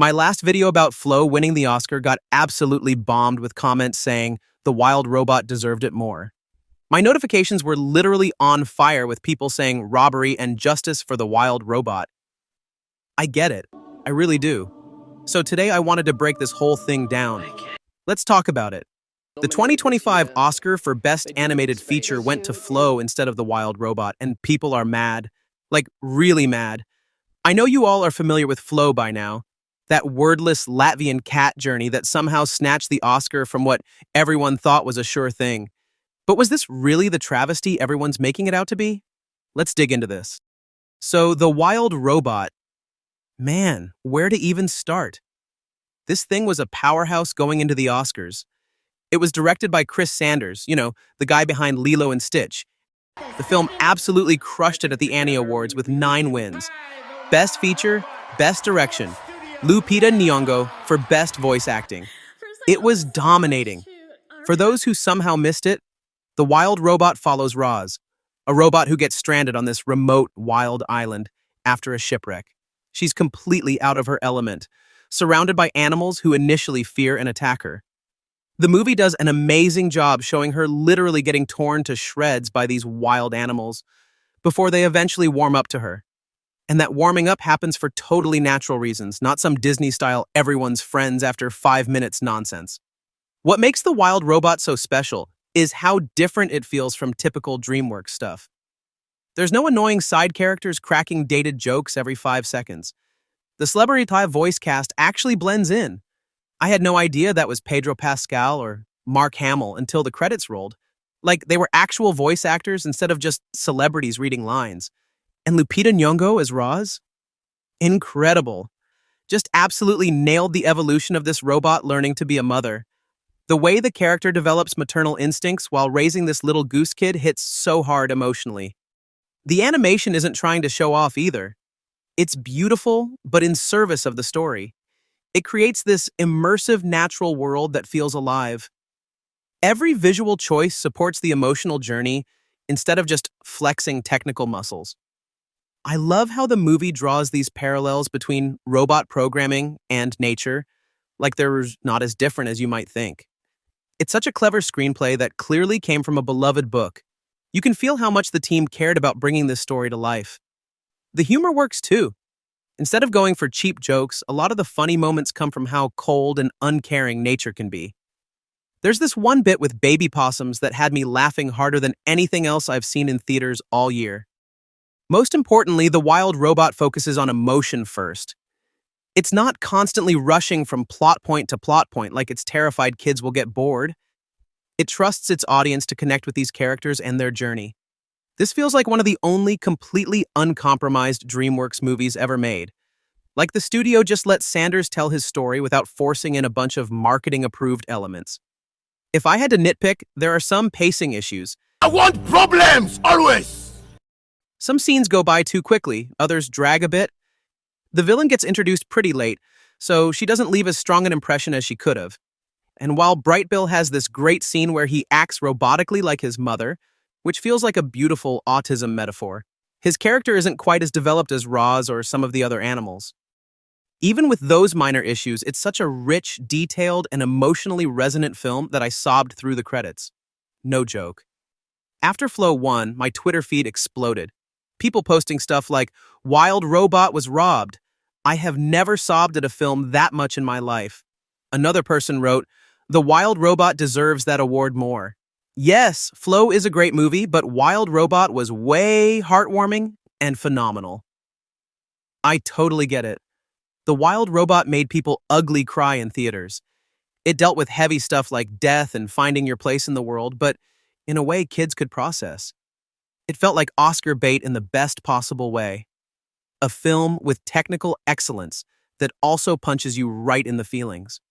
My last video about Flo winning the Oscar got absolutely bombed with comments saying the wild robot deserved it more. My notifications were literally on fire with people saying robbery and justice for the wild robot. I get it. I really do. So today I wanted to break this whole thing down. Let's talk about it. The 2025 Oscar for Best Animated Feature went to Flo instead of the wild robot, and people are mad. Like, really mad. I know you all are familiar with Flo by now. That wordless Latvian cat journey that somehow snatched the Oscar from what everyone thought was a sure thing. But was this really the travesty everyone's making it out to be? Let's dig into this. So, the wild robot. Man, where to even start? This thing was a powerhouse going into the Oscars. It was directed by Chris Sanders, the guy behind Lilo and Stitch. The film absolutely crushed it at the Annie Awards with 9 wins. Best Feature, Best Direction. Lupita Nyong'o for Best Voice Acting. It was dominating. For those who somehow missed it, the wild robot follows Roz, a robot who gets stranded on this remote, wild island after a shipwreck. She's completely out of her element, surrounded by animals who initially fear and attack her. The movie does an amazing job showing her literally getting torn to shreds by these wild animals before they eventually warm up to her. And that warming up happens for totally natural reasons, not some Disney-style everyone's friends after 5 minutes nonsense. What makes the wild robot so special is how different it feels from typical DreamWorks stuff. There's no annoying side characters cracking dated jokes every 5 seconds. The celebrity-type voice cast actually blends in. I had no idea that was Pedro Pascal or Mark Hamill until the credits rolled. Like, they were actual voice actors instead of just celebrities reading lines. And Lupita Nyong'o as Roz? Incredible. Just absolutely nailed the evolution of this robot learning to be a mother. The way the character develops maternal instincts while raising this little goose kid hits so hard emotionally. The animation isn't trying to show off either. It's beautiful, but in service of the story. It creates this immersive natural world that feels alive. Every visual choice supports the emotional journey instead of just flexing technical muscles. I love how the movie draws these parallels between robot programming and nature, like they're not as different as you might think. It's such a clever screenplay that clearly came from a beloved book. You can feel how much the team cared about bringing this story to life. The humor works too. Instead of going for cheap jokes, a lot of the funny moments come from how cold and uncaring nature can be. There's this one bit with baby possums that had me laughing harder than anything else I've seen in theaters all year. Most importantly, the wild robot focuses on emotion first. It's not constantly rushing from plot point to plot point like it's terrified kids will get bored. It trusts its audience to connect with these characters and their journey. This feels like one of the only completely uncompromised DreamWorks movies ever made. Like the studio just let Sanders tell his story without forcing in a bunch of marketing-approved elements. If I had to nitpick, there are some pacing issues. I want problems, always! Some scenes go by too quickly, others drag a bit. The villain gets introduced pretty late, so she doesn't leave as strong an impression as she could have. And while Bright Bill has this great scene where he acts robotically like his mother, which feels like a beautiful autism metaphor, his character isn't quite as developed as Roz or some of the other animals. Even with those minor issues, it's such a rich, detailed, and emotionally resonant film that I sobbed through the credits. No joke. After Flo won, my Twitter feed exploded. People posting stuff like, "Wild Robot was robbed. I have never sobbed at a film that much in my life." Another person wrote, "The Wild Robot deserves that award more." Yes, Flo is a great movie, but Wild Robot was way heartwarming and phenomenal. I totally get it. The Wild Robot made people ugly cry in theaters. It dealt with heavy stuff like death and finding your place in the world, but in a way kids could process. It felt like Oscar bait in the best possible way. A film with technical excellence that also punches you right in the feelings.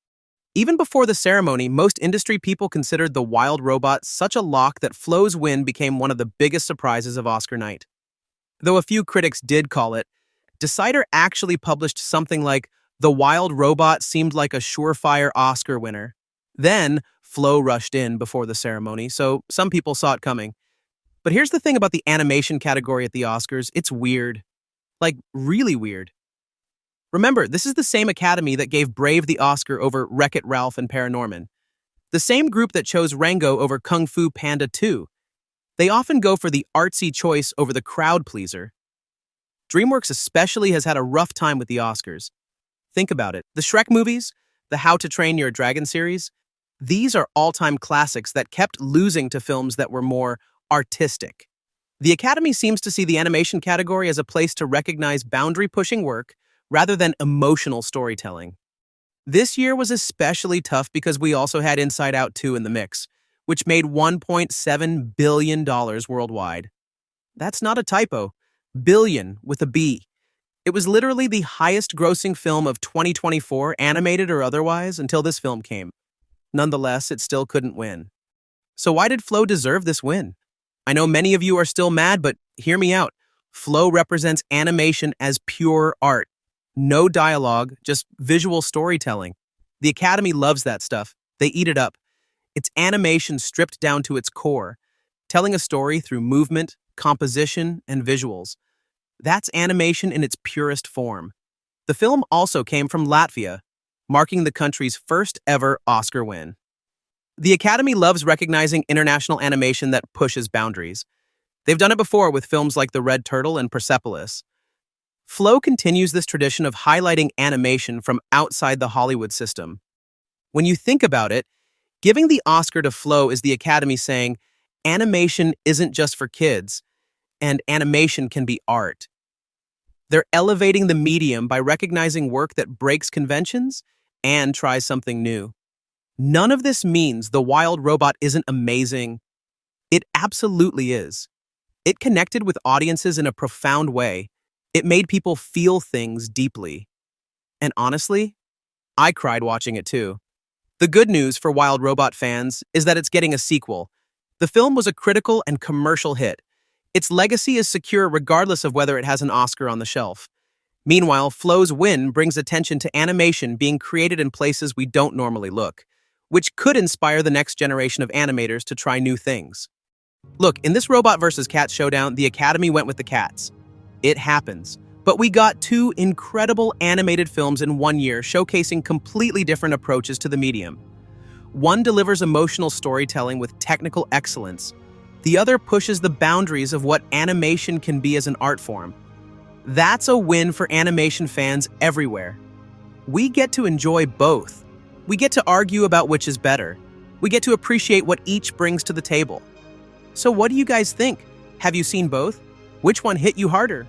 Even before the ceremony, most industry people considered The Wild Robot such a lock that Flo's win became one of the biggest surprises of Oscar night. Though a few critics did call it, Decider actually published something like, "The Wild Robot seemed like a surefire Oscar winner." Then, Flo rushed in before the ceremony, so some people saw it coming. But here's the thing about the animation category at the Oscars, it's weird. Like, really weird. Remember, this is the same Academy that gave Brave the Oscar over Wreck-It Ralph and Paranorman. The same group that chose Rango over Kung Fu Panda 2. They often go for the artsy choice over the crowd pleaser. DreamWorks especially has had a rough time with the Oscars. Think about it. The Shrek movies, the How to Train Your Dragon series, these are all-time classics that kept losing to films that were more artistic. The Academy seems to see the animation category as a place to recognize boundary-pushing work rather than emotional storytelling. This year was especially tough because we also had Inside Out 2 in the mix, which made $1.7 billion worldwide. That's not a typo. Billion with a B. It was literally the highest-grossing film of 2024, animated or otherwise, until this film came. Nonetheless, it still couldn't win. So why did Flow deserve this win? I know many of you are still mad, but hear me out. Flow represents animation as pure art. No dialogue, just visual storytelling. The Academy loves that stuff. They eat it up. It's animation stripped down to its core, telling a story through movement, composition, and visuals. That's animation in its purest form. The film also came from Latvia, marking the country's first ever Oscar win. The Academy loves recognizing international animation that pushes boundaries. They've done it before with films like The Red Turtle and Persepolis. Flow continues this tradition of highlighting animation from outside the Hollywood system. When you think about it, giving the Oscar to Flow is the Academy saying, animation isn't just for kids, and animation can be art. They're elevating the medium by recognizing work that breaks conventions and tries something new. None of this means The Wild Robot isn't amazing. It absolutely is. It connected with audiences in a profound way. It made people feel things deeply. And honestly, I cried watching it too. The good news for Wild Robot fans is that it's getting a sequel. The film was a critical and commercial hit. Its legacy is secure regardless of whether it has an Oscar on the shelf. Meanwhile, Flow's win brings attention to animation being created in places we don't normally look, which could inspire the next generation of animators to try new things. Look, in this Robot vs. Cats showdown, the Academy went with the cats. It happens. But we got two incredible animated films in one year showcasing completely different approaches to the medium. One delivers emotional storytelling with technical excellence. The other pushes the boundaries of what animation can be as an art form. That's a win for animation fans everywhere. We get to enjoy both. We get to argue about which is better. We get to appreciate what each brings to the table. So what do you guys think? Have you seen both? Which one hit you harder?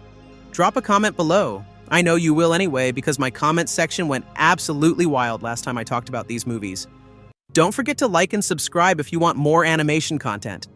Drop a comment below. I know you will anyway because my comment section went absolutely wild last time I talked about these movies. Don't forget to like and subscribe if you want more animation content.